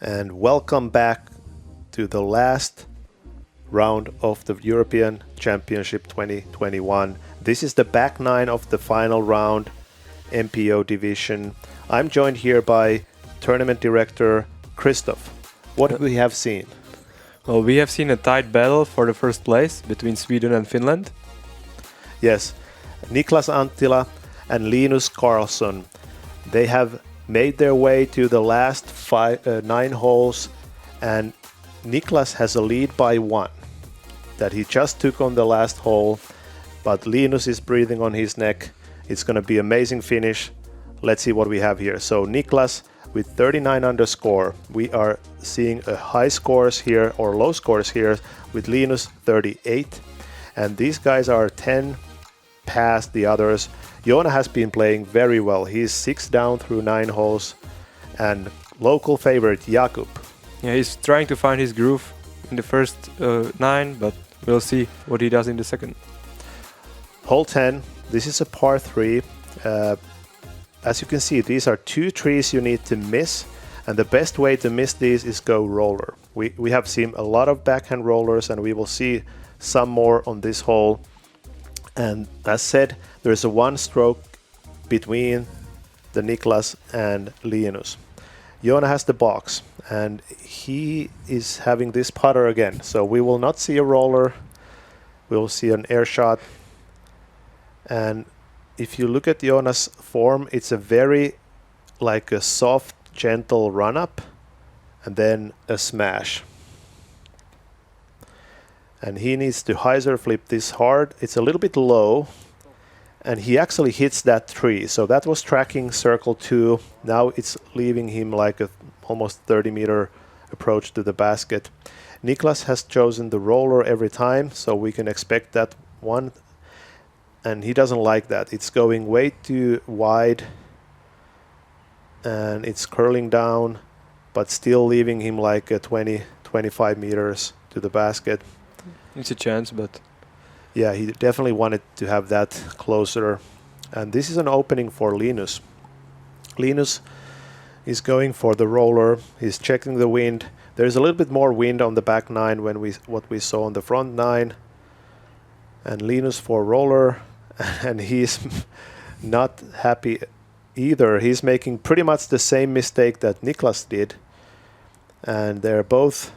and welcome back to the last round of the European Championship 2021. This is the back nine of the final round, MPO division. I'm joined here by tournament director Kryštof. What we have seen? Well, we have seen a tight battle for the first place between Sweden and Finland. Yes, Niklas Anttila and Linus Carlsson. They have made their way to the last 9 holes, and Niklas has a lead by 1 that he just took on the last hole, but Linus is breathing on his neck. It's going to be amazing finish. Let's see what we have here. So Niklas with 39 underscore. We are seeing a high scores here or low scores here with Linus 38, and these guys are 10 past the others. Joona has been playing very well. He's 6 down through 9 holes, and local favorite Jakub. Yeah, he's trying to find his groove in the first 9, but we'll see what he does in the second. Hole 10, this is a par 3. As you can see, these are 2 trees you need to miss, and the best way to miss these is go roller. We have seen a lot of backhand rollers, and we will see some more on this hole. And as said, there is a 1 stroke between the Niklas and Linus. Joona has the box, and he is having this putter again. So we will not see a roller. We will see an air shot. And if you look at Joona's form, it's a very like a soft, gentle run-up and then a smash. And he needs to hyzer flip this hard. It's a little bit low, and he actually hits that tree. So that was tracking circle 2. Now it's leaving him like a almost 30-meter approach to the basket. Niklas has chosen the roller every time, so we can expect that one. And he doesn't like that. It's going way too wide, and it's curling down, but still leaving him like a 20-25 meters to the basket. It's a chance, but yeah, he definitely wanted to have that closer. And this is an opening for Linus. Linus is going for the roller. He's checking the wind. There's a little bit more wind on the back 9 when what we saw on the front 9. And Linus for roller, and he's not happy either. He's making pretty much the same mistake that Niklas did, and they're both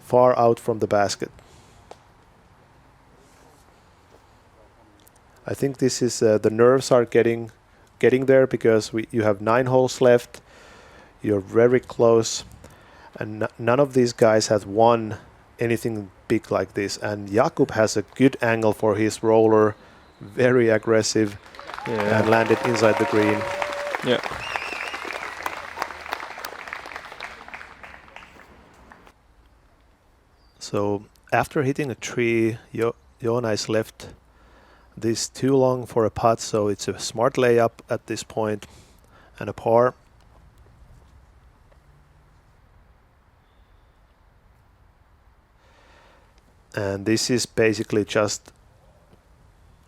far out from the basket. I think this is the nerves are getting there, because you have 9 holes left. You're very close, and none of these guys has won anything big like this. And Jakub has a good angle for his roller, very aggressive, and landed inside the green. yeah. So after hitting a tree, Joona is left this too long for a putt, so it's a smart layup at this point and a par. And this is basically just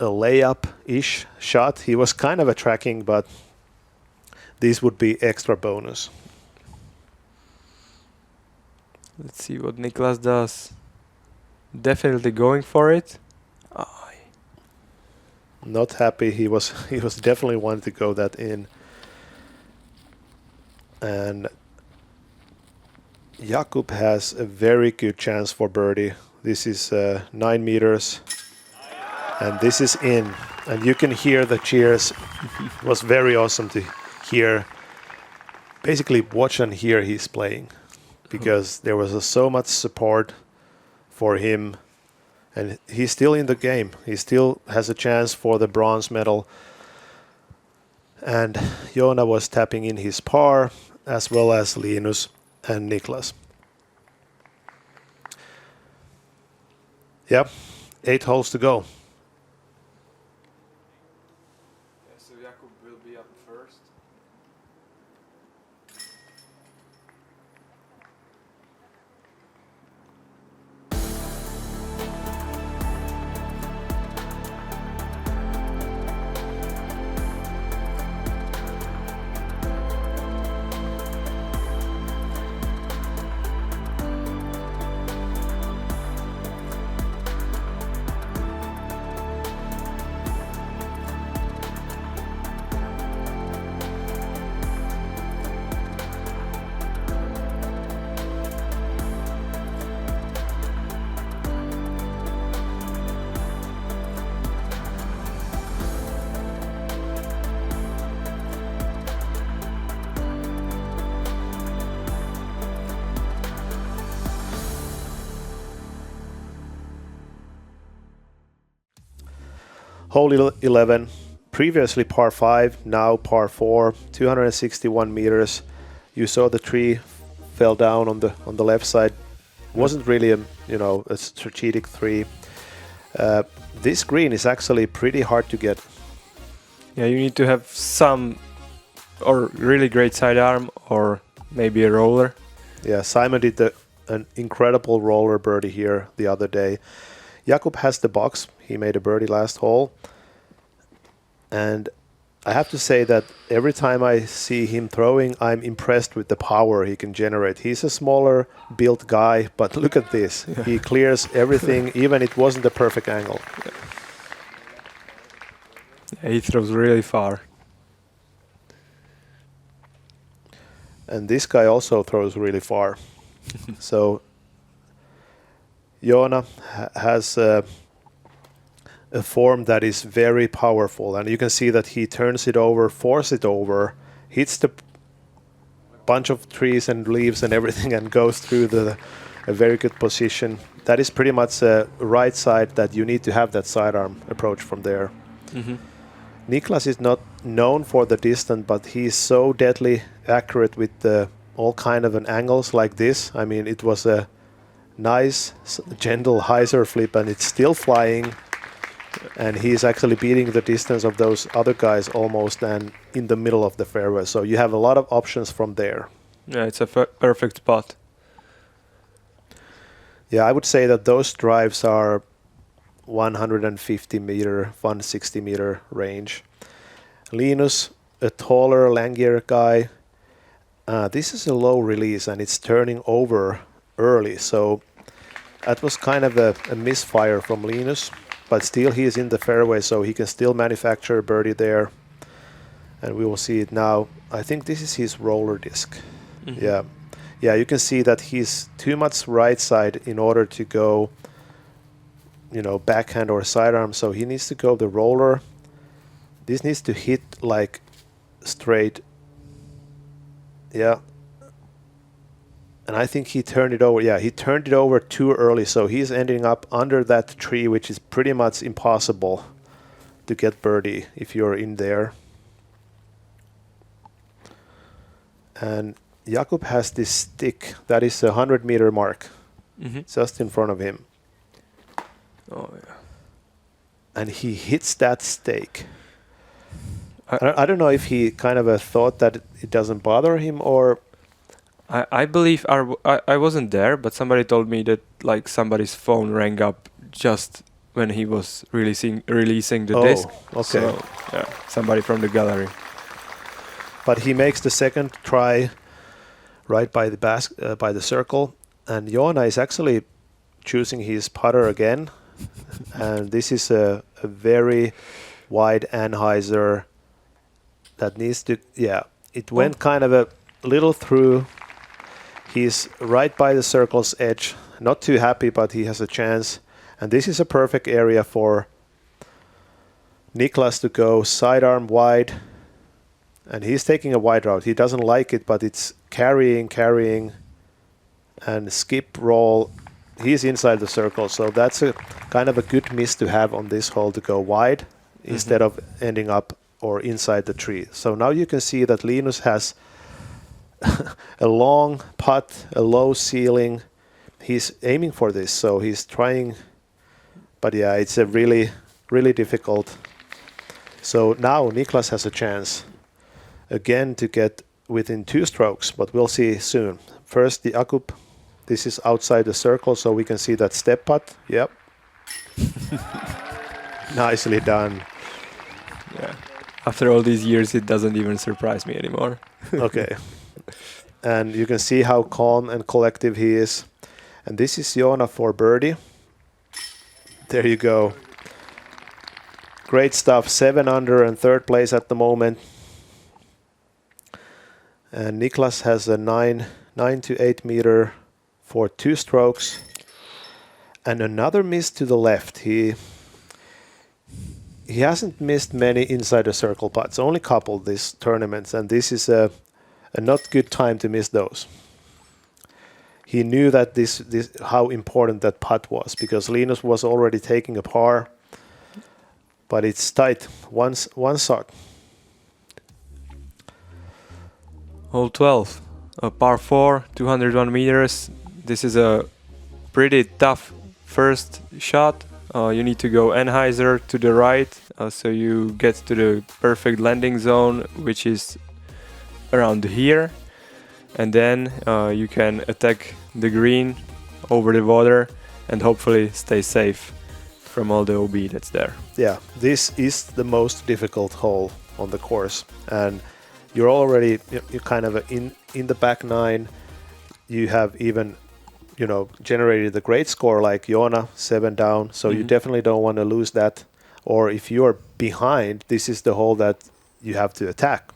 a layup-ish shot. He was kind of a tracking, but this would be extra bonus. Let's see what Niklas does. Definitely going for it. Not happy. He was definitely wanting to go that in. And Jakub has a very good chance for birdie. This is 9 meters, and this is in. And you can hear the cheers. It was very awesome to hear. Basically, watch and hear he's playing, because there was so much support for him. And he's still in the game. He still has a chance for the bronze medal. And Joona was tapping in his par, as well as Linus and Niklas. Yep, 8 holes to go. So Jakub will be up first. Hole 11, previously par 5, now par 4, 261 meters. You saw the tree fell down on the left side. Wasn't really a strategic 3. This green is actually pretty hard to get. Yeah, you need to have some or really great sidearm or maybe a roller. Yeah, Simon did an incredible roller birdie here the other day. Jakub has the box. He made a birdie last hole. And I have to say that every time I see him throwing, I'm impressed with the power he can generate. He's a smaller built guy, but look at this. Yeah. He clears everything, even it wasn't the perfect angle. Yeah, he throws really far. And this guy also throws really far. So Joona has a form that is very powerful, and you can see that he turns it over, forces it over, hits the bunch of trees and leaves and everything, and goes through a very good position. That is pretty much a right side that you need to have that sidearm approach from there. Mm-hmm. Niklas is not known for the distance, but he's so deadly accurate with all kind of angles like this. I mean, it was a nice, gentle hyzer flip, and it's still flying. And he's actually beating the distance of those other guys almost and in the middle of the fairway. So you have a lot of options from there. Yeah, it's a perfect spot. Yeah, I would say that those drives are 150 meter, 160 meter range. Linus, a taller, lankier guy. This is a low release and it's turning over early. So that was kind of a misfire from Linus. But still he is in the fairway, so he can still manufacture a birdie there. And we will see it now. I think this is his roller disc. Mm-hmm. Yeah, you can see that he's too much right side in order to go, backhand or sidearm. So he needs to go the roller. This needs to hit like straight. Yeah. And I think he turned it over. Yeah, he turned it over too early. So he's ending up under that tree, which is pretty much impossible to get birdie if you're in there. And Jakub has this stick that is a 100-meter mark, just in front of him. Oh, yeah. And he hits that stake. I don't know if he kind of thought that it doesn't bother him or... I believe I wasn't there, but somebody told me that like somebody's phone rang up just when he was releasing the disc. Okay. So, yeah, somebody from the gallery. But he makes the second try right by the circle, and Joona is actually choosing his putter again, and this is a very wide anhyzer that needs to. Yeah, it went kind of a little through. He's right by the circle's edge. Not too happy, but he has a chance. And this is a perfect area for Niklas to go sidearm wide. And he's taking a wide route. He doesn't like it, but it's carrying, and skip roll. He's inside the circle. So that's a kind of a good miss to have on this hole, to go wide instead of ending up or inside the tree. So now you can see that Linus has a long putt, a low ceiling. He's aiming for this, so he's trying. But yeah, it's a really, really difficult. So now Niklas has a chance again to get within 2 strokes, but we'll see soon. First, the Jakub. This is outside the circle, so we can see that step putt. Yep. Nicely done. Yeah. After all these years, it doesn't even surprise me anymore. Okay. And you can see how calm and collective he is. And this is Joona for birdie. There you go. Great stuff. 7 under and 3rd place at the moment. And Niklas has a 9 to 8 meter for 2 strokes. And another miss to the left. He hasn't missed many inside the circle putts. Only a couple this tournament. And this is a not good time to miss those. He knew that this how important that putt was, because Linus was already taking a par. but it's tight. One shot. Hole 12, a par 4, 201 meters. This is a pretty tough first shot. You need to go Anheuser to the right, so you get to the perfect landing zone, which is around here. And then you can attack the green over the water and hopefully stay safe from all the OB that's there. Yeah, this is the most difficult hole on the course, and you're already you're kind of in the back nine. You have even generated a great score like Joona, 7 down, so you definitely don't want to lose that. Or if you're behind, this is the hole that you have to attack.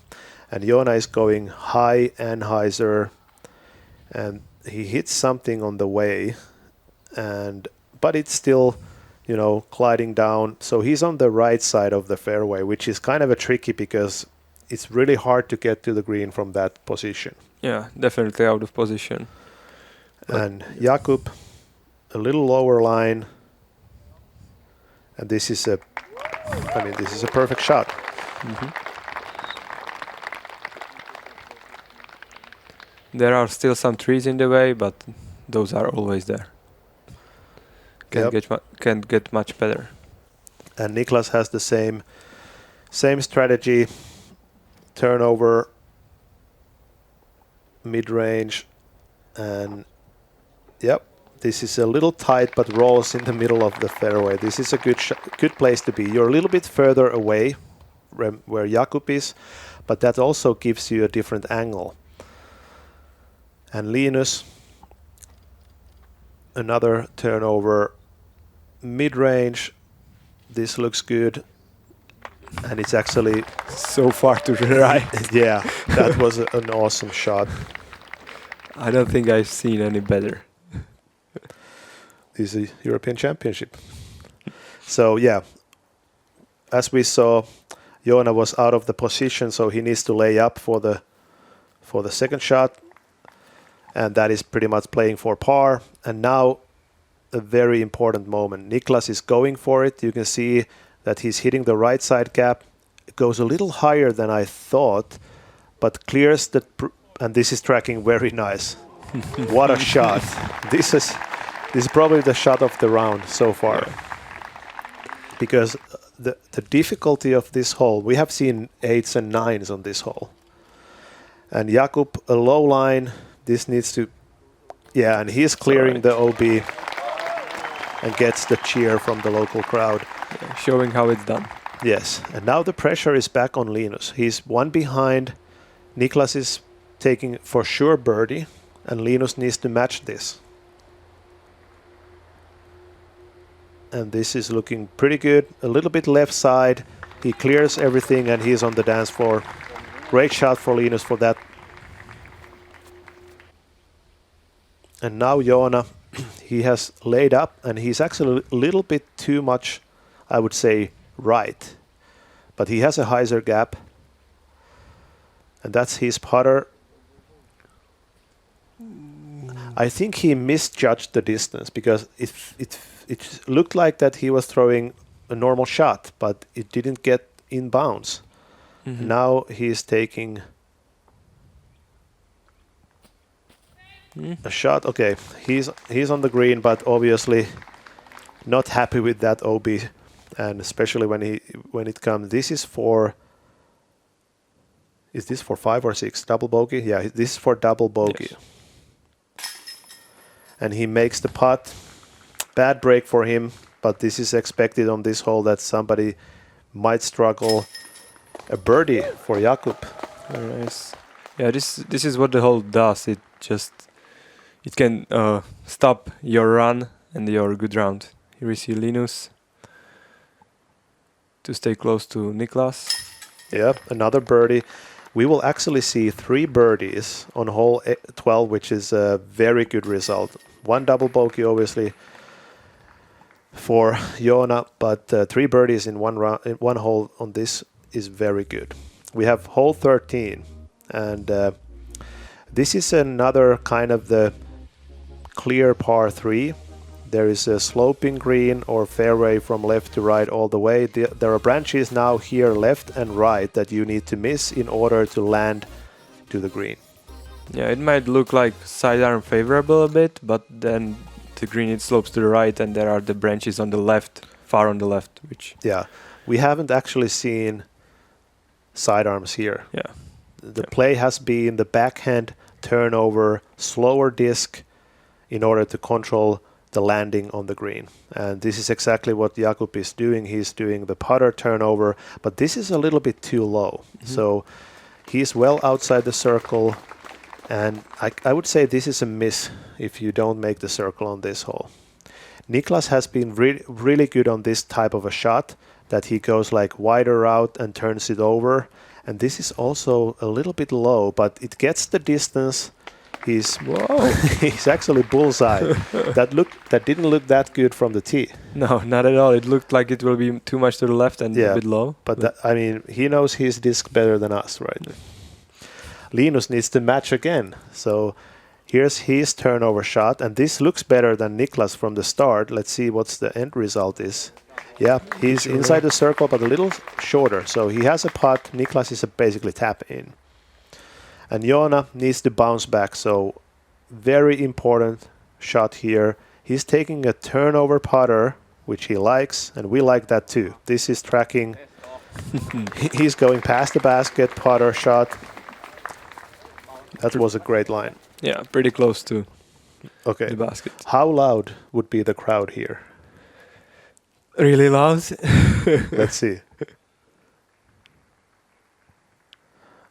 And Joona is going high Anheuser, and he hits something on the way, but it's still gliding down. So he's on the right side of the fairway, which is kind of a tricky because it's really hard to get to the green from that position. Yeah, definitely out of position. And Jakub, a little lower line, and this is a perfect shot. There are still some trees in the way, but those are always there. Can't get much better. And Niklas has the same strategy. Turnover, mid-range, and this is a little tight, but rolls in the middle of the fairway. This is a good place to be. You're a little bit further away where Jakub is, but that also gives you a different angle. And Linus, another turnover, mid-range. This looks good, and it's actually so far to the right. Yeah, that was an awesome shot. I don't think I've seen any better. This is a European Championship. So yeah, as we saw, Joona was out of the position, so he needs to lay up for the second shot, and that is pretty much playing for par. And now a very important moment. Niklas is going for it. You can see that he's hitting the right side gap. It goes a little higher than I thought, but clears the and this is tracking very nice. What a shot. This is probably the shot of the round so far. Because the difficulty of this hole, we have seen 8s and 9s on this hole. And Jakub, a low line, this needs to, and he's clearing the OB and gets the cheer from the local crowd. Yeah, showing how it's done. Yes, and now the pressure is back on Linus. He's one behind. Niklas is taking for sure birdie, and Linus needs to match this. And this is looking pretty good. A little bit left side. He clears everything, and he's on the dance floor. Great shot for Linus for that. And now Joona, he has laid up, and he's actually a little bit too much, I would say, right. But he has a hyzer gap, and that's his putter. I think he misjudged the distance because it looked like that he was throwing a normal shot, but it didn't get in bounds. Now he's taking a shot. Okay, he's on the green, but obviously not happy with that OB, and especially when it comes. This is for. Is this for 5 or 6 double bogey? Yeah, this is for double bogey. Yes. And he makes the putt. Bad break for him, but this is expected on this hole that somebody might struggle. A birdie for Jakub. Very nice. Yeah, this is what the hole does. It can stop your run and your good round. Here we see Linus to stay close to Niklas. Yeah, another birdie. We will actually see 3 birdies on hole 12, which is a very good result. 1 double bogey, obviously, for Joona, but 3 birdies in one hole on this is very good. We have hole 13, and this is another kind of the clear par 3. There is a sloping green or fairway from left to right all the way. There are branches now here left and right that you need to miss in order to land to the green. Yeah, it might look like sidearm favorable a bit, but then the green it slopes to the right and there are the branches on the left, far on the left, which... Yeah, we haven't actually seen sidearms here. Yeah. The play has been the backhand turnover, slower disc in order to control the landing on the green. And this is exactly what Jakub is doing. He's doing the putter turnover, but this is a little bit too low. So he's well outside the circle, and I would say this is a miss if you don't make the circle on this hole. Niklas has been really good on this type of a shot, that he goes like wider out and turns it over. And this is also a little bit low, but it gets the distance. He's actually bullseye. That didn't look that good from the tee. No, not at all. It looked like it will be too much to the left and a bit low. But I mean, he knows his disc better than us, right? Linus needs to match again. So here's his turnover shot, and this looks better than Niklas from the start. Let's see what's the end result is. Yeah, he's inside the circle, but a little shorter. So he has a putt. Niklas is basically tap in. And Joona needs to bounce back. So very important shot here. He's taking a turnover putter, which he likes, and we like that too. This is tracking. He's going past the basket, putter shot. That was a great line. Yeah, pretty close to the basket. How loud would be the crowd here? Really loud. Let's see.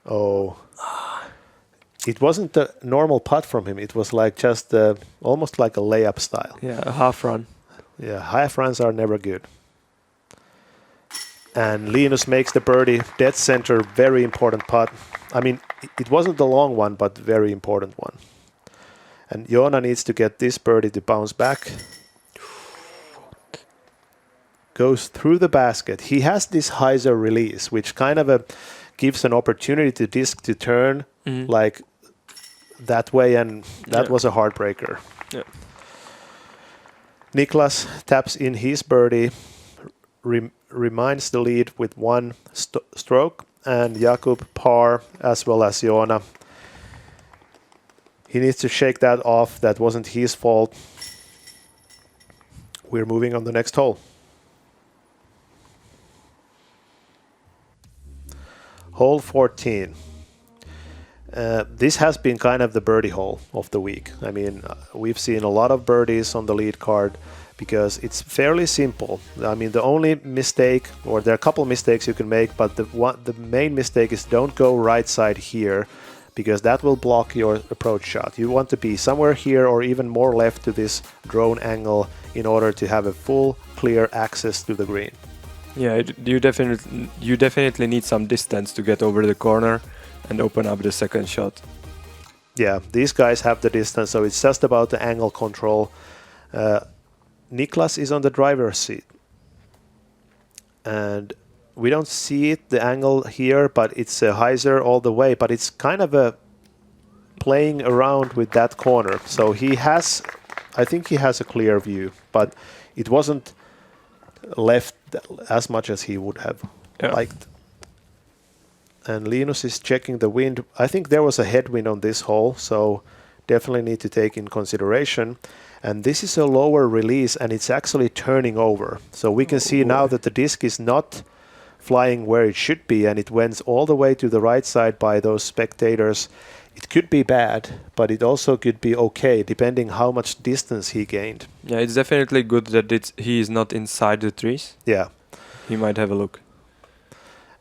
Oh, it wasn't a normal putt from him. It was like just almost like a layup style. Yeah, a half run. Yeah, half runs are never good. And Linus makes the birdie, dead center, very important putt. I mean, it wasn't the long one, but very important one. And Joona needs to get this birdie to bounce back. Goes through the basket. He has this hyzer release, which kind of gives an opportunity to disc to turn like that way, and that was a heartbreaker. Yeah. Niklas taps in his birdie, reminds the lead with one stroke, and Jakub par as well as Joona. He needs to shake that off. That wasn't his fault. We're moving on the next hole. Hole 14. This has been kind of the birdie hole of the week. I mean, we've seen a lot of birdies on the lead card because it's fairly simple. I mean, the only mistake, or there are a couple mistakes you can make, but the main mistake is don't go right side here, because that will block your approach shot. You want to be somewhere here or even more left to this drone angle in order to have a full clear access to the green. Yeah, you definitely need some distance to get over the corner and open up the second shot. Yeah, these guys have the distance, so it's just about the angle control. Niklas is on the driver's seat. And we don't see it, the angle here, but it's a hyzer all the way, but it's kind of playing around with that corner. So I think he has a clear view, but it wasn't left as much as he would have liked. And Linus is checking the wind. I think there was a headwind on this hole, so definitely need to take in consideration. And this is a lower release, and it's actually turning over. So we can see now that the disc is not flying where it should be, and it went all the way to the right side by those spectators. It could be bad, but it also could be okay, depending how much distance he gained. Yeah, it's definitely good that he is not inside the trees. Yeah. He might have a look.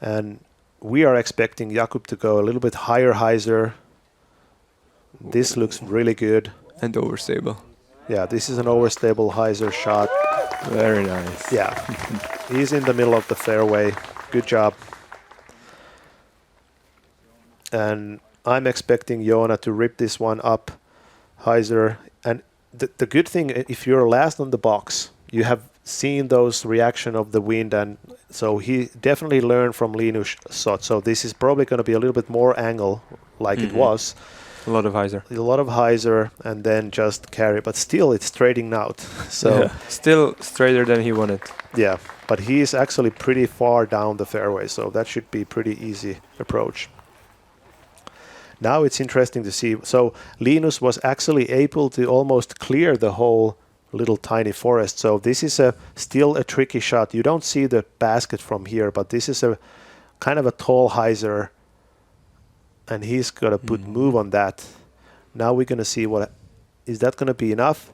And we are expecting Jakub to go a little bit higher hyzer. This looks really good. And overstable. Yeah, this is an overstable hyzer shot. Very nice. Yeah. He's in the middle of the fairway. Good job. And I'm expecting Joona to rip this one up hyzer. And the good thing, if you're last on the box, you have seen those reaction of the wind, and so he definitely learned from Linus' shot. So this is probably going to be a little bit more angle like it was. A lot of hyzer. A lot of hyzer and then just carry, but still it's straightening out. So still straighter than he wanted. yeah, but he's actually pretty far down the fairway, so that should be pretty easy approach. Now it's interesting to see. So Linus was actually able to almost clear the whole little tiny forest. So this is still a tricky shot. You don't see the basket from here, but this is a kind of a tall hyzer, and he's got to put move on that. Now we're going to see what is that going to be enough.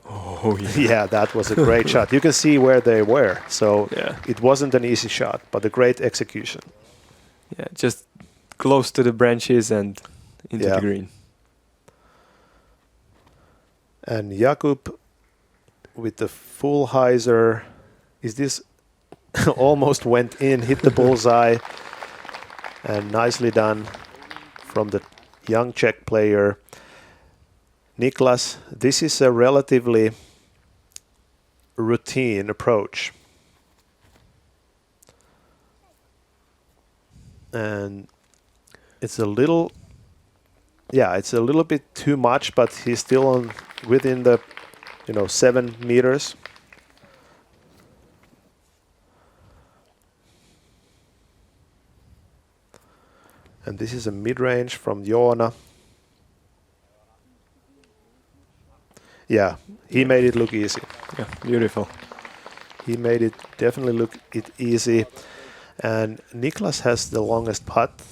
Oh yeah. Yeah, that was a great shot. You can see where they were. So Yeah. it wasn't an easy shot, but a great execution. Yeah, just close to the branches and into Yeah. the green. And Jakub with the full hyzer. Is this almost went in, hit the bullseye, and nicely done from the young Czech player. Niklas, this is a relatively routine approach. And it's a little, it's a little bit too much, but he's still within the, 7 meters. And this is a mid-range from Joona. Yeah, he made it look easy. Yeah, beautiful. He made it definitely look easy. And Niklas has the longest putt.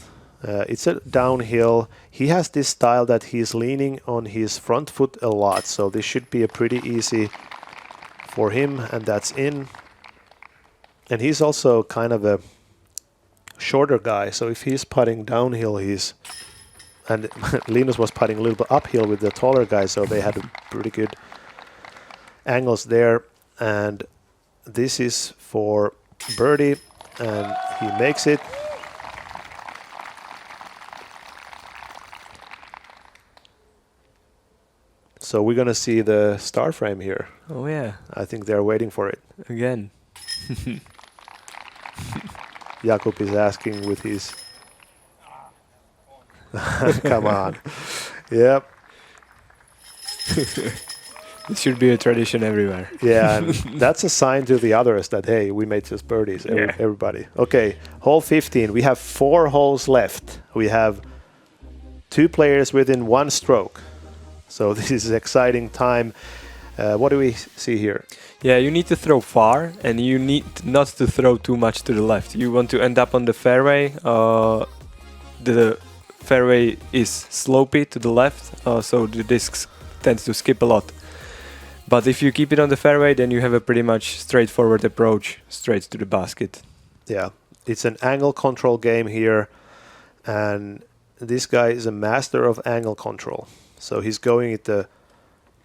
It's a downhill. He has this style that he's leaning on his front foot a lot. So this should be a pretty easy for him. And that's in. And he's also kind of a shorter guy. So if he's putting downhill, and Linus was putting a little bit uphill with the taller guy. So they had pretty good angles there. And this is for birdie. And he makes it. So we're going to see the star frame here. Oh yeah, I think they're waiting for it. again. Jakub is asking with his... Come on. Yep. It should be a tradition everywhere. Yeah, and that's a sign to the others that, hey, we made just birdies, everybody. Okay, hole 15. We have 4 holes left. We have 2 players within 1 stroke. So this is an exciting time. What do we see here? Yeah, you need to throw far, and you need not to throw too much to the left. You want to end up on the fairway. The fairway is slopey to the left, so the disc tends to skip a lot. But if you keep it on the fairway, then you have a pretty much straightforward approach straight to the basket. Yeah, it's an angle control game here, and this guy is a master of angle control. So he's going at the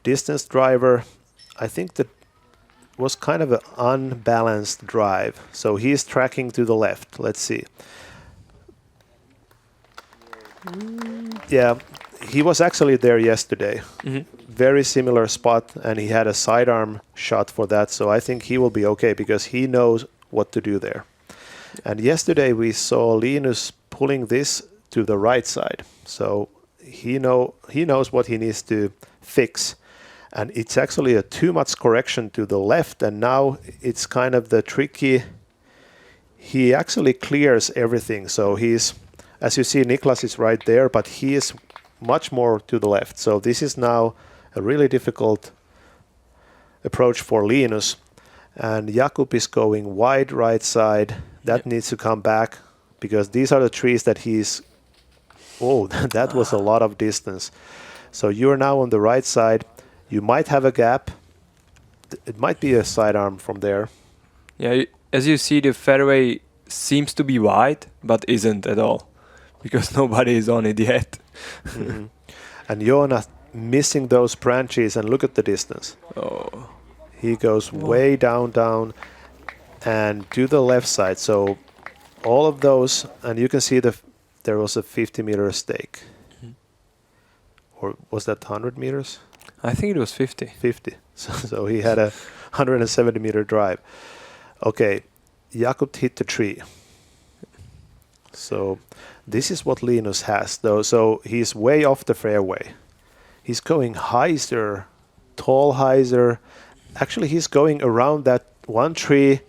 distance driver. I think that was kind of an unbalanced drive. So he's tracking to the left. Let's see. Yeah, he was actually there yesterday. Very similar spot, and he had a sidearm shot for that. So I think he will be okay because he knows what to do there. And yesterday we saw Linus pulling this to the right side. So he knows what he needs to fix. And it's actually a too much correction to the left. And now it's kind of the tricky. He actually clears everything. So he's, as you see, Niklas is right there, but he is much more to the left. So this is now a really difficult approach for Linus. And Jakub is going wide right side. That needs to come back because these are the trees that he's... Oh, that was a lot of distance. So you're now on the right side. You might have a gap. It might be a sidearm from there. Yeah, as you see, the fairway seems to be wide, but isn't at all because nobody is on it yet. And Joona missing those branches, and look at the distance. Oh. He goes way down, and to the left side. So all of those, and you can see there was a 50-meter stake. Or was that 100 meters? I think it was 50. 50. So he had a 170-meter drive. Okay, Jakub hit the tree. So this is what Linus has, though. So he's way off the fairway. He's going hyzer, tall hyzer. Actually, he's going around that one tree.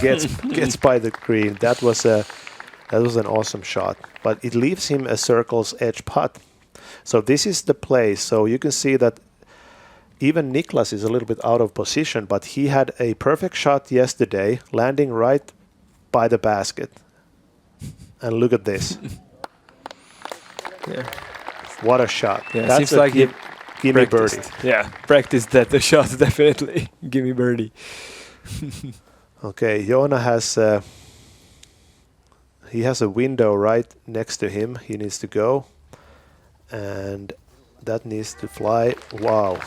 gets by the green. That was an awesome shot. But it leaves him a circle's edge putt. So this is the play. So you can see that even Niklas is a little bit out of position, but he had a perfect shot yesterday, landing right by the basket. And look at this. Yeah. What a shot. Yeah, That's seems like gimme birdie. Yeah, practiced that the shot definitely. Gimme birdie. Okay, Joona has he has a window right next to him. He needs to go, and that needs to fly. Wow.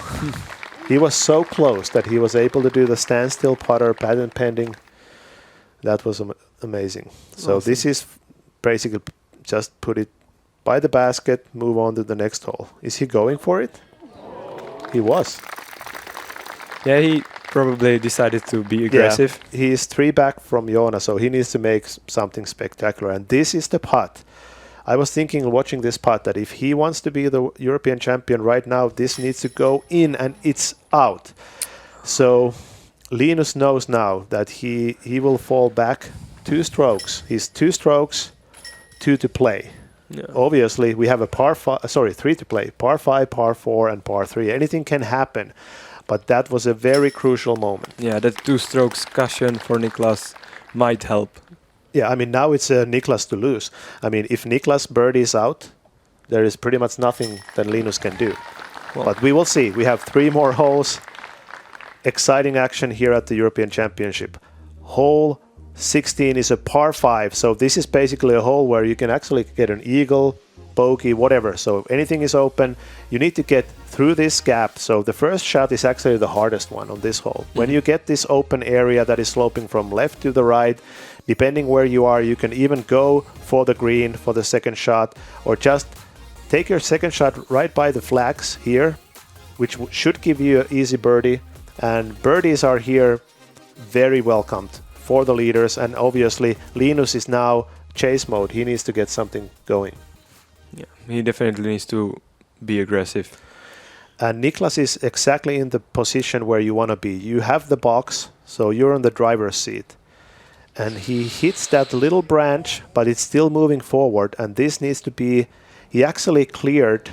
He was so close that he was able to do the standstill putter, patent pending. That was amazing. So awesome. This is basically just put it by the basket, move on to the next hole. Is he going for it? He was. Yeah, he probably decided to be aggressive. Yeah, he is 3 back from Joona, so he needs to make something spectacular. And this is the putt. I was thinking, watching this putt, that if he wants to be the European champion right now, this needs to go in and it's out. So Linus knows now that he will fall back 2 strokes. He's 2 strokes, 2 to play. Yeah. Obviously, we have a 3 to play. Par 5, par 4, and par 3. Anything can happen. But that was a very crucial moment. Yeah, that 2 strokes cushion for Niklas might help. Yeah, I mean, now it's Niklas to lose. I mean, if Niklas birdies out, there is pretty much nothing that Linus can do. Well, but we will see. We have 3 more holes. Exciting action here at the European Championship. Hole 16 is a par 5, so this is basically a hole where you can actually get an eagle, bogey, whatever. So if anything is open, you need to get through this gap. So the first shot is actually the hardest one on this hole. When you get this open area that is sloping from left to the right, depending where you are, you can even go for the green for the second shot, or just take your second shot right by the flags here, which should give you an easy birdie. And birdies are here very welcomed for the leaders. And obviously Linus is now chase mode. He needs to get something going. Yeah, he definitely needs to be aggressive. And Niklas is exactly in the position where you want to be. You have the box, so you're on the driver's seat. And he hits that little branch, but it's still moving forward. And this needs to be... He actually cleared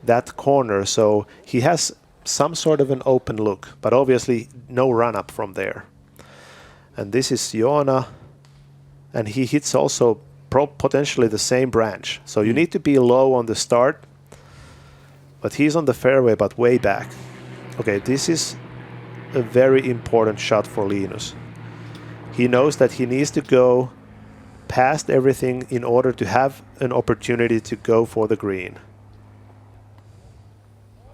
that corner, so he has some sort of an open look. But obviously no run-up from there. And this is Joona. And he hits also potentially the same branch. So you need to be low on the start. But he's on the fairway, but way back. Okay, this is a very important shot for Linus. He knows that he needs to go past everything in order to have an opportunity to go for the green.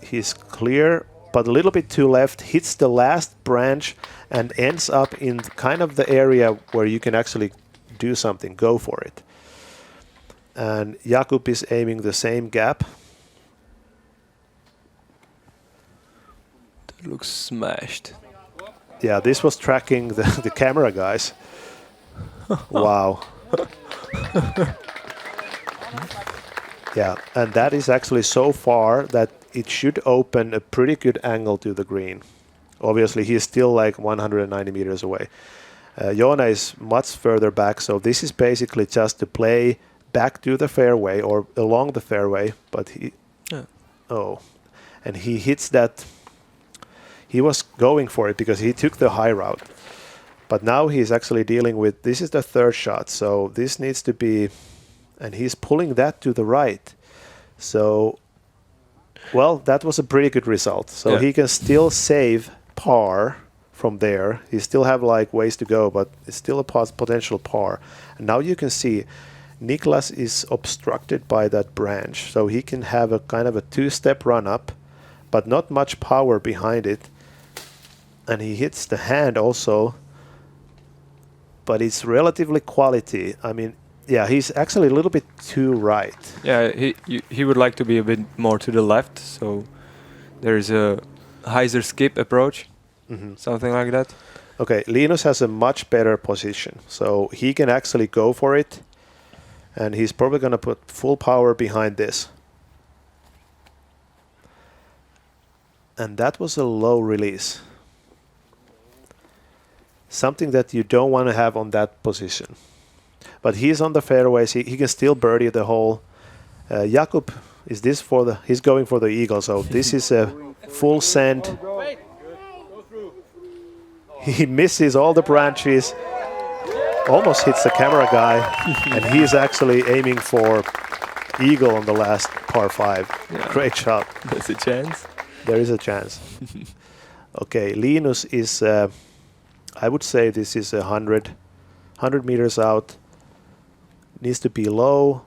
He's clear, but a little bit too left, hits the last branch and ends up in kind of the area where you can actually do something, go for it. And Jakub is aiming the same gap. That looks smashed. Yeah, this was tracking the camera guys. Wow. Yeah, and that is actually so far that it should open a pretty good angle to the green. Obviously, he is still like 190 meters away. Joona is much further back, so this is basically just to play back to the fairway or along the fairway. But he... Yeah. Oh. And he hits that... He was going for it because he took the high route. But now he's actually dealing with... This is the third shot, so this needs to be... And he's pulling that to the right. So, well, that was a pretty good result. So he can still save par from there. He still have like ways to go, but it's still a potential par. And now you can see Niklas is obstructed by that branch. So he can have a kind of a 2-step run up, but not much power behind it. And he hits the hand also, but it's relatively quality. I mean, yeah, he's actually a little bit too right. Yeah, he would like to be a bit more to the left, so there's a hyzer skip approach, something like that. Okay, Linus has a much better position, so he can actually go for it, and he's probably going to put full power behind this. And that was a low release. Something that you don't want to have on that position. But he's on the fairways, he can still birdie the hole. Jakub, is this for the, he's going for the eagle, so this is a full send. He misses all the branches, almost hits the camera guy, and he's actually aiming for eagle on the last par 5. Yeah. Great shot. There's a chance. There is a chance. Okay, Linus is, I would say this is 100 meters out. Needs to be low.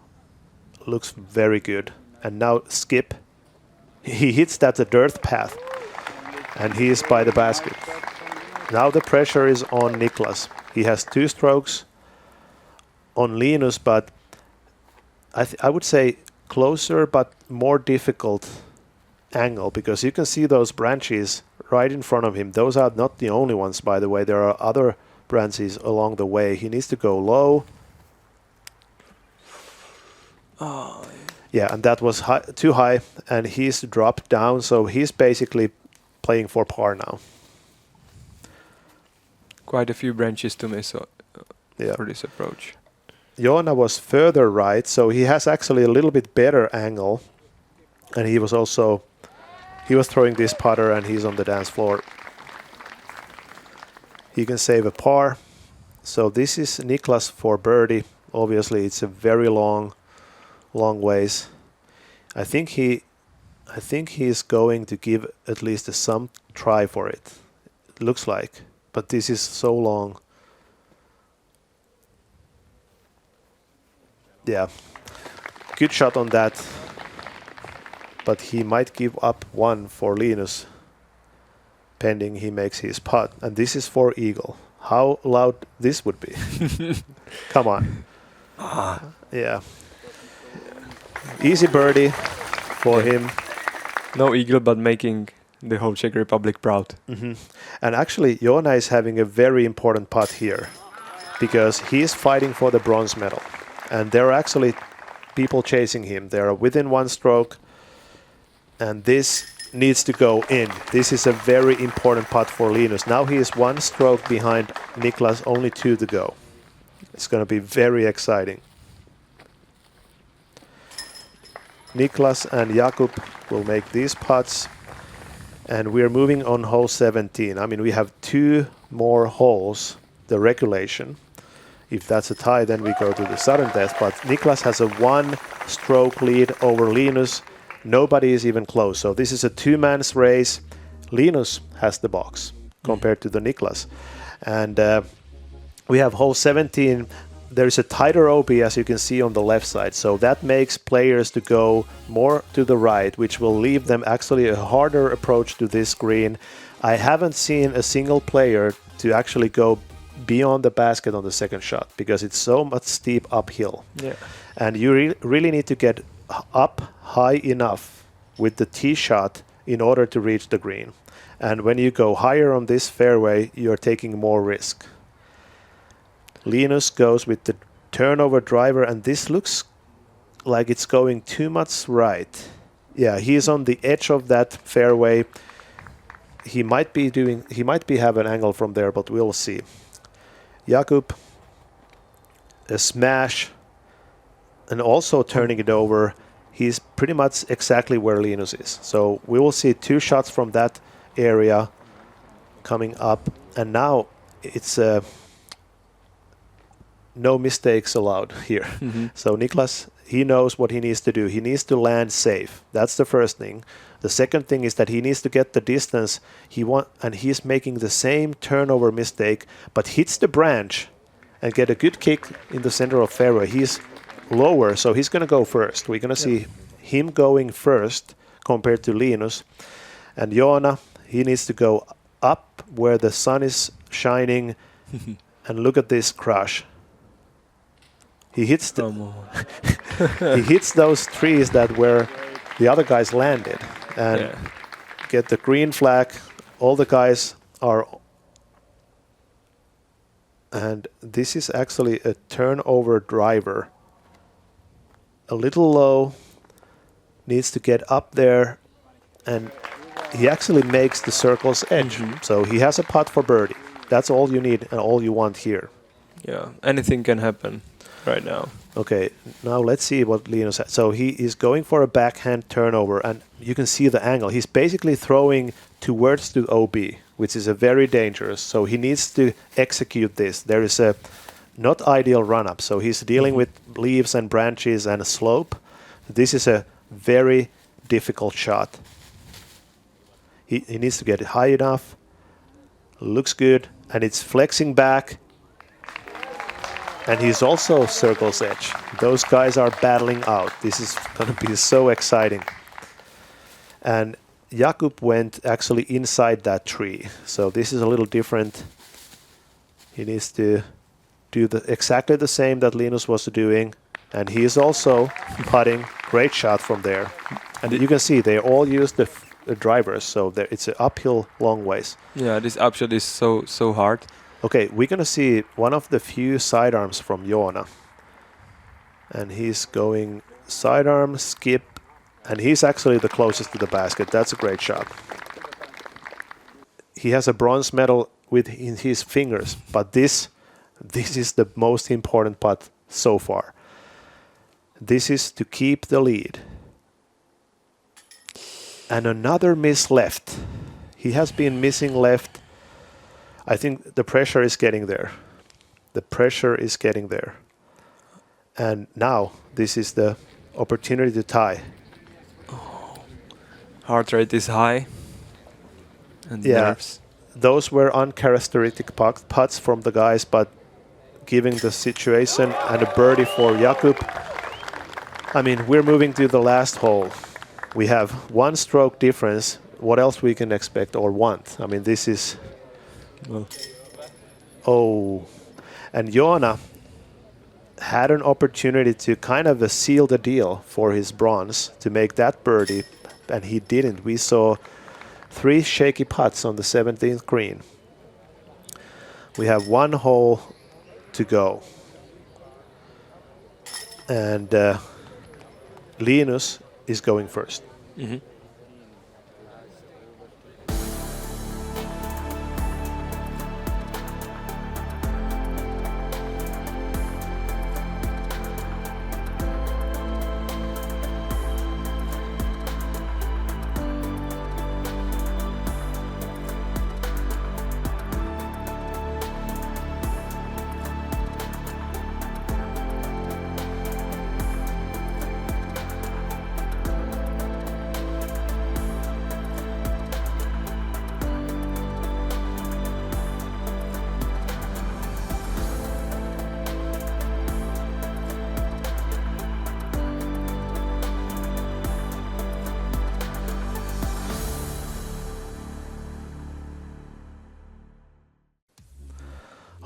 Looks very good. And now skip. He hits that the dirt path, and he is by the basket. Now the pressure is on Niklas. He has 2 strokes on Linus, but I would say closer but more difficult angle, because you can see those branches right in front of him. Those are not the only ones, by the way. There are other branches along the way. He needs to go low. Oh. Yeah, and that was too high, and he's dropped down, so he's basically playing for par now. Quite a few branches to miss for this approach. Joona was further right, so he has actually a little bit better angle, and he was throwing this putter, and he's on the dance floor. He can save a par. So this is Niklas for birdie. Obviously, it's a very long ways. I think he's going to give at least some try for it. It looks like, but this is so long. Yeah, good shot on that, but he might give up one for Linus pending he makes his putt, and this is for eagle. How loud this would be. Come on. Yeah. Easy birdie for him. No eagle, but making the whole Czech Republic proud. Mm-hmm. And actually, Joona is having a very important putt here, because he is fighting for the bronze medal. And there are actually people chasing him. They are within 1 stroke, and this needs to go in. This is a very important putt for Linus. Now he is 1 stroke behind Niklas, only 2 to go. It's going to be very exciting. Niklas and Jakub will make these putts, and we're moving on hole 17. I mean, we have 2 more holes, the regulation. If that's a tie, then we go to the sudden death, but Niklas has a 1-stroke lead over Linus. Nobody is even close, so this is a 2-man's race. Linus has the box compared to the Niklas. And we have hole 17. There is a tighter OB, as you can see on the left side, so that makes players to go more to the right, which will leave them actually a harder approach to this green. I haven't seen a single player to actually go beyond the basket on the second shot, because it's so much steep uphill. Yeah. And you really need to get up high enough with the tee shot in order to reach the green. And when you go higher on this fairway, you're taking more risk. Linus goes with the turnover driver, and this looks like it's going too much right. Yeah, he's on the edge of that fairway. He might have an angle from there, but we'll see. Jakub, a smash, and also turning it over. He's pretty much exactly where Linus is. So we will see 2 shots from that area coming up, and now it's no mistakes allowed here. Mm-hmm. So Niklas, he knows what he needs to do. He needs to land safe. That's the first thing. The second thing is that he needs to get the distance and he's making the same turnover mistake, but hits the branch and get a good kick in the center of fairway. He's lower, so he's going to go first. We're going to see him going first compared to Linus. And Joona, he needs to go up where the sun is shining. And look at this crush. He hits he hits those trees that where the other guys landed, and get the green flag. All the guys are And this is actually a turnover driver. A little low, needs to get up there, and he actually makes the circle's edge. So he has a putt for birdie. That's all you need and all you want here. Yeah, anything can happen right now. Okay, now let's see what Linus has. So he is going for a backhand turnover, and you can see the angle. He's basically throwing towards the OB, which is a very dangerous. So he needs to execute this. There is a not ideal run-up, so he's dealing with leaves and branches and a slope. This is a very difficult shot. He needs to get it high enough. Looks good, and it's flexing back. And he's also circle's edge. Those guys are battling out. This is going to be so exciting. And Jakub went actually inside that tree. So this is a little different. He needs to do exactly the same that Linus was doing. And he is also putting. Great shot from there. And you can see they all use the drivers. So it's an uphill long ways. Yeah, this upshot is so hard. Okay, we're going to see one of the few sidearms from Joona. And he's going sidearm, skip, and he's actually the closest to the basket. That's a great shot. He has a bronze medal in his fingers, but this is the most important putt so far. This is to keep the lead. And another miss left. He has been missing left. I think the pressure is getting there. The pressure is getting there. And now this is the opportunity to tie. Heart rate is high. And nerves. Those were uncharacteristic putts from the guys, but given the situation and a birdie for Jakub, I mean, we're moving to the last hole. We have 1 stroke difference. What else we can expect or want? I mean, this is... Oh, and Joona had an opportunity to kind of seal the deal for his bronze to make that birdie, and he didn't. We saw 3 shaky putts on the 17th green. We have 1 hole to go. And Linus is going first.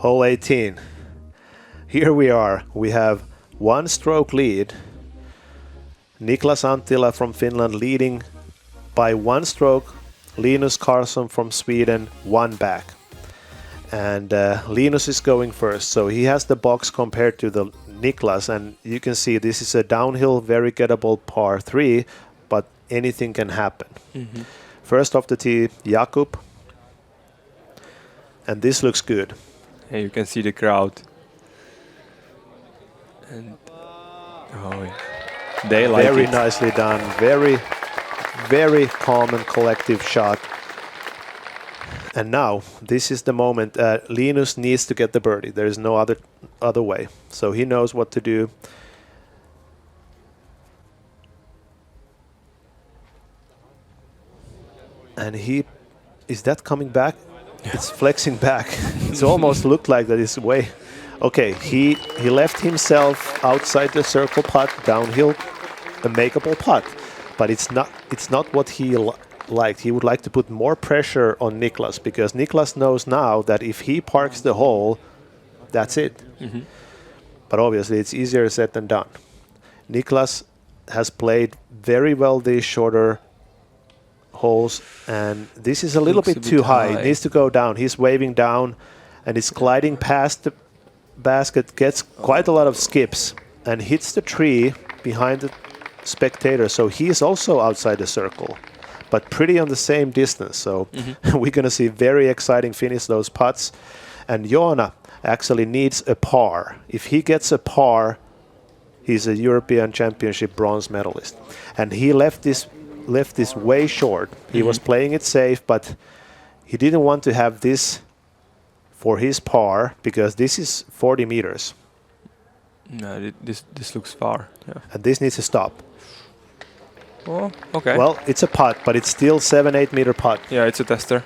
Hole 18. Here we are. We have 1 stroke lead. Niklas Anttila from Finland leading by 1 stroke. Linus Carlsson from Sweden 1 back. And Linus is going first. So he has the box compared to the Niklas. And you can see this is a downhill, very gettable par 3. But anything can happen. First off the tee, Jakub. And this looks good. And you can see the crowd. And they like very it. Nicely done. Very, very calm and collective shot. And now this is the moment. Linus needs to get the birdie. There is no other way. So he knows what to do. And is that coming back? It's flexing back. It's almost looked like that is way. Okay, he left himself outside the circle putt, downhill, a makeable putt, but it's not what he liked. He would like to put more pressure on Niklas because Niklas knows now that if he parks the hole, that's it. But obviously, it's easier said than done. Niklas has played very well these shorter holes, and this is a little bit too high. It needs to go down. He's waving down, and it's gliding past the basket, gets quite a lot of skips, and hits the tree behind the spectator. So he is also outside the circle, but pretty on the same distance. So we're going to see very exciting finish those putts. And Joona actually needs a par. If he gets a par, he's a European Championship bronze medalist. And he left this way short. He was playing it safe, but he didn't want to have this for his par because this is 40 meters. No, this looks far. Yeah. And this needs to stop. Oh, okay. Well, it's a putt, but it's still 7-8 meter putt. Yeah, it's a tester.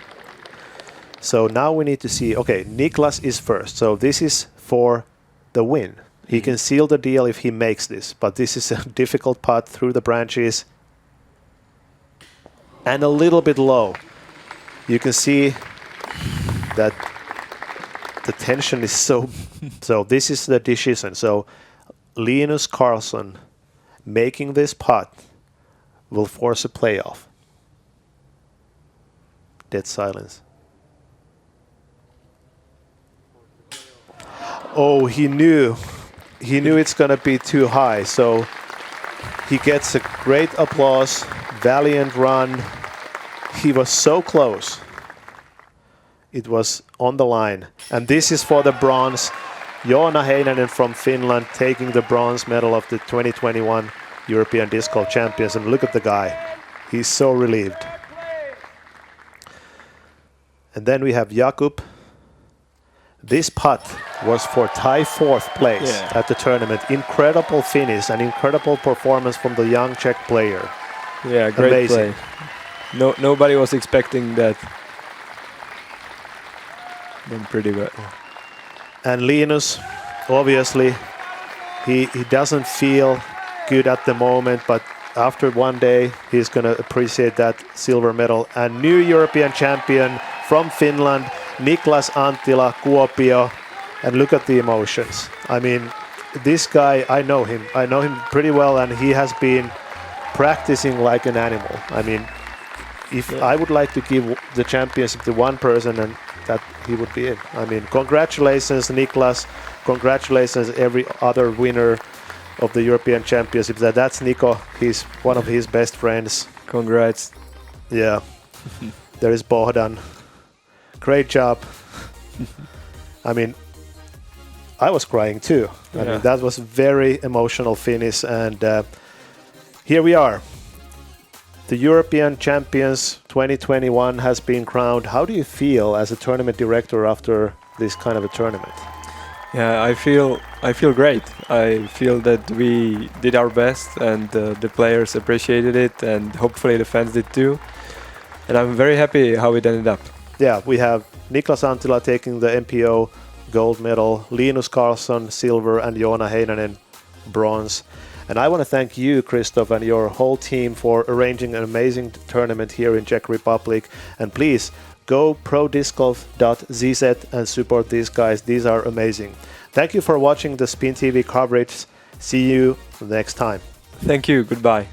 So now we need to see, okay, Niklas is first. So this is for the win. He can seal the deal if he makes this, but this is a difficult putt through the branches and a little bit low. You can see that the tension is so this is the decision. So Linus Carlsson making this putt will force a playoff. Dead silence. Oh, he knew it's gonna be too high, so he gets a great applause, valiant run. He was so close. It was on the line. And this is for the bronze. Joona Heinänen from Finland taking the bronze medal of the 2021 European Disc Golf Champions. And look at the guy. He's so relieved. And then we have Jakub. This putt was for tie 4th place at the tournament. Incredible finish and incredible performance from the young Czech player. Yeah, great Amazing. play. Nobody was expecting that. Done pretty well. And Linus, obviously, he doesn't feel good at the moment, but after one day, he's going to appreciate that silver medal. And new European champion from Finland, Niklas Anttila, Kuopio. And look at the emotions. I mean, this guy, I know him pretty well, and he has been practicing like an animal. I mean, if I would like to give the championship to one person, and that he would be it. I mean, congratulations, Niklas. Congratulations, every other winner of the European Championship. That's Nico. He's one of his best friends. Congrats. Yeah. There is Bohdan. Great job. I mean, I was crying too. I mean, that was very emotional finish. And here we are. The European Champions 2021 has been crowned. How do you feel as a tournament director after this kind of a tournament? Yeah, I feel great. I feel that we did our best, and the players appreciated it, and hopefully the fans did too. And I'm very happy how it ended up. Yeah, we have Niklas Anttila taking the MPO gold medal, Linus Carlsson silver, and Joona Heinänen bronze. And I want to thank you, Kryštof, and your whole team for arranging an amazing tournament here in Czech Republic. And please go prodiscgolf.cz and support these guys. These are amazing. Thank you for watching the Spin TV coverage. See you next time. Thank you. Goodbye.